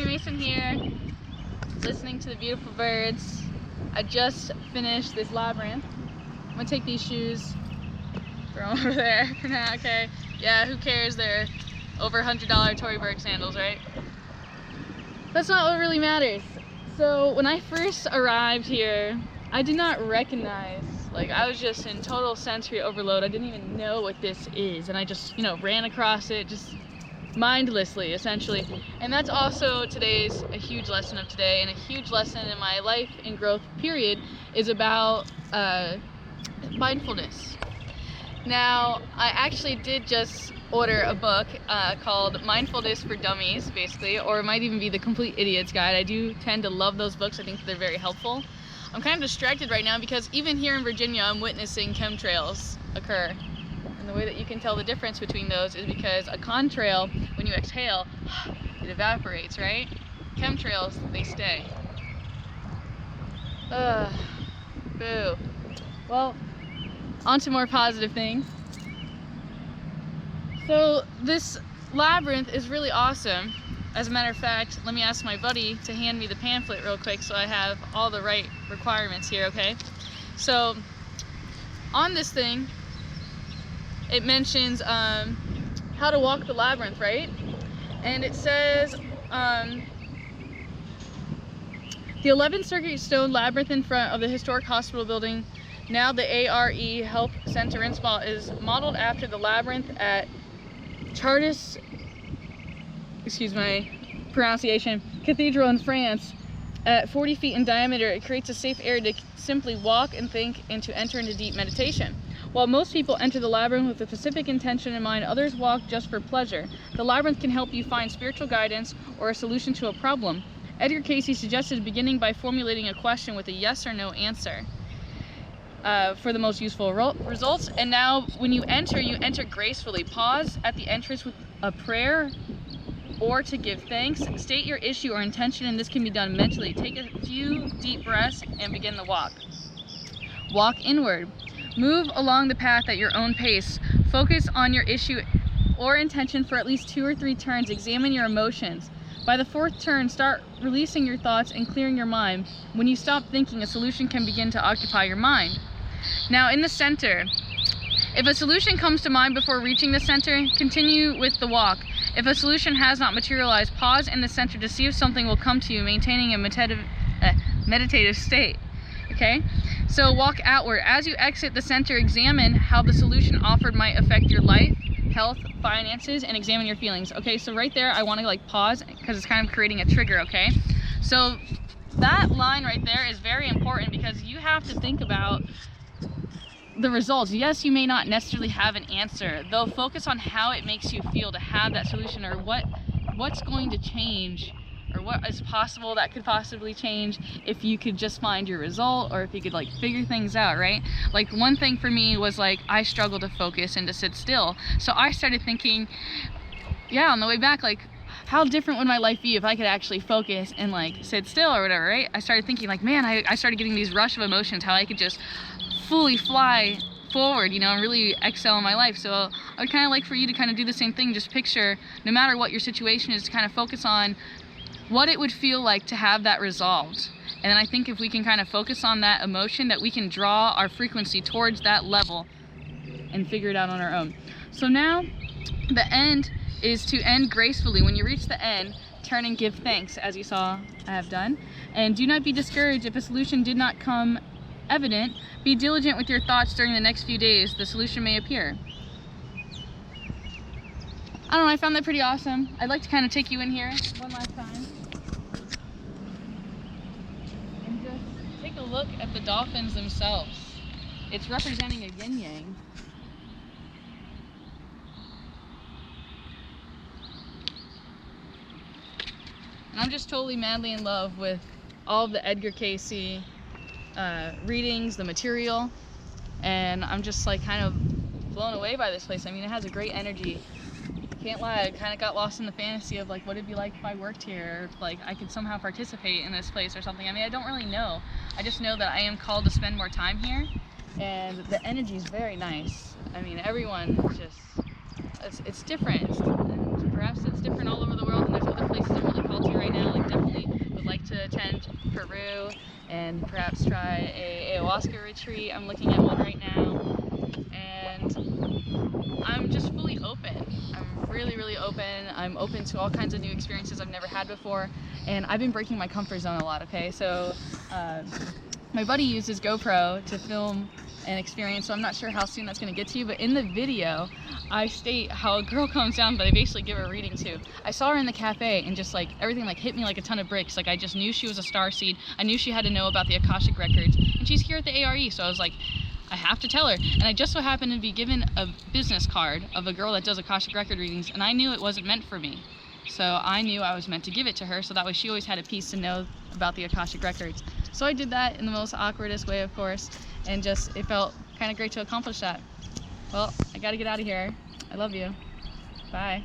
Mason here, listening to the beautiful birds. I just finished this Labrinth. I'm gonna take these shoes, throw them over there for now, okay? Yeah, who cares? They're over $100 Tory Burch sandals, right? That's not what really matters. So when I first arrived here, I did not recognize, like, I was just in total sensory overload. I didn't even know what this is, and I just, ran across it just mindlessly, essentially. And that's also a huge lesson of today, and a huge lesson in my life and growth period is about mindfulness. Now, I actually did just order a book called Mindfulness for Dummies, basically, or it might even be The Complete Idiot's Guide. I do tend to love those books. I think they're very helpful. I'm kind of distracted right now because even here in Virginia, I'm witnessing chemtrails occur. And the way that you can tell the difference between those is because a contrail, when you exhale, it evaporates, right? Chemtrails, they stay. Boo. Well, on to more positive things. So this Labrinth is really awesome. As a matter of fact, let me ask my buddy to hand me the pamphlet real quick so I have all the right requirements here, okay? So on this thing, it mentions how to walk the labyrinth, right? And it says the 11 circuit stone labyrinth in front of the historic hospital building, now the ARE Health Center in Spa, is modeled after the labyrinth at Chartres, excuse my pronunciation, Cathedral in France. At 40 feet in diameter, it creates a safe area to simply walk and think and to enter into deep meditation. While most people enter the labyrinth with a specific intention in mind, others walk just for pleasure. The labyrinth can help you find spiritual guidance or a solution to a problem. Edgar Cayce suggested beginning by formulating a question with a yes or no answer for the most useful results. And now when you enter gracefully. Pause at the entrance with a prayer or to give thanks. State your issue or intention, and this can be done mentally. Take a few deep breaths and begin the walk. Walk inward. Move along the path at your own pace. Focus on your issue or intention for at least 2 or 3 turns. Examine your emotions. By the 4th turn, start releasing your thoughts and clearing your mind. When you stop thinking, a solution can begin to occupy your mind. Now in the center, if a solution comes to mind before reaching the center, continue with the walk. If a solution has not materialized, pause in the center to see if something will come to you, maintaining a meditative state. Okay? So walk outward. As you exit the center, examine how the solution offered might affect your life, health, finances, and examine your feelings. Okay, so right there, I want to pause because it's kind of creating a trigger, okay? So that line right there is very important because you have to think about the results. Yes, you may not necessarily have an answer, though focus on how it makes you feel to have that solution, or what's going to change, or what is possible that could possibly change if you could just find your result, or if you could figure things out, right? One thing for me was I struggle to focus and to sit still. So I started thinking, yeah, on the way back, how different would my life be if I could actually focus and sit still or whatever, right? I started thinking man, I started getting these rush of emotions, how I could just fully fly forward, and really excel in my life. So I would kind of like for you to kind of do the same thing. Just picture, no matter what your situation is, to kind of focus on what it would feel like to have that resolved. And then I think if we can kind of focus on that emotion, that we can draw our frequency towards that level and figure it out on our own. So now the end is to end gracefully. When you reach the end, turn and give thanks, as you saw I have done. And do not be discouraged if a solution did not come evident. Be diligent with your thoughts during the next few days. The solution may appear. I don't know, I found that pretty awesome. I'd like to kind of take you in here one last time and just take a look at the dolphins themselves. It's representing a yin-yang. And I'm just totally madly in love with all of the Edgar Cayce readings, the material, and I'm just kind of blown away by this place. I mean, it has a great energy. Can't lie, I kind of got lost in the fantasy of what it'd be like if I worked here, or if I could somehow participate in this place or something. I mean, I don't really know. I just know that I am called to spend more time here, and the energy is very nice. I mean, everyone just, it's different, and perhaps it's different all over the world, and there's other places I'm really called to right now. Peru and perhaps try a ayahuasca retreat. I'm looking at one right now, and I'm just fully open. I'm really open. I'm open to all kinds of new experiences I've never had before, and I've been breaking my comfort zone a lot, okay? So my buddy used his GoPro to film an experience, so I'm not sure how soon that's going to get to you, but in the video I state how a girl comes down that I basically give her a reading to. I saw her in the cafe and just like everything like hit me like a ton of bricks. Like I just knew she was a starseed. I knew she had to know about the Akashic records, and she's here at the ARE, so I was like, I have to tell her. And I just so happened to be given a business card of a girl that does Akashic record readings, and I knew it wasn't meant for me. So I knew I was meant to give it to her, so that way she always had a piece to know about the Akashic records. So I did that in the most awkwardest way, of course, and just, it felt kind of great to accomplish that. Well, I gotta get out of here. I love you. Bye.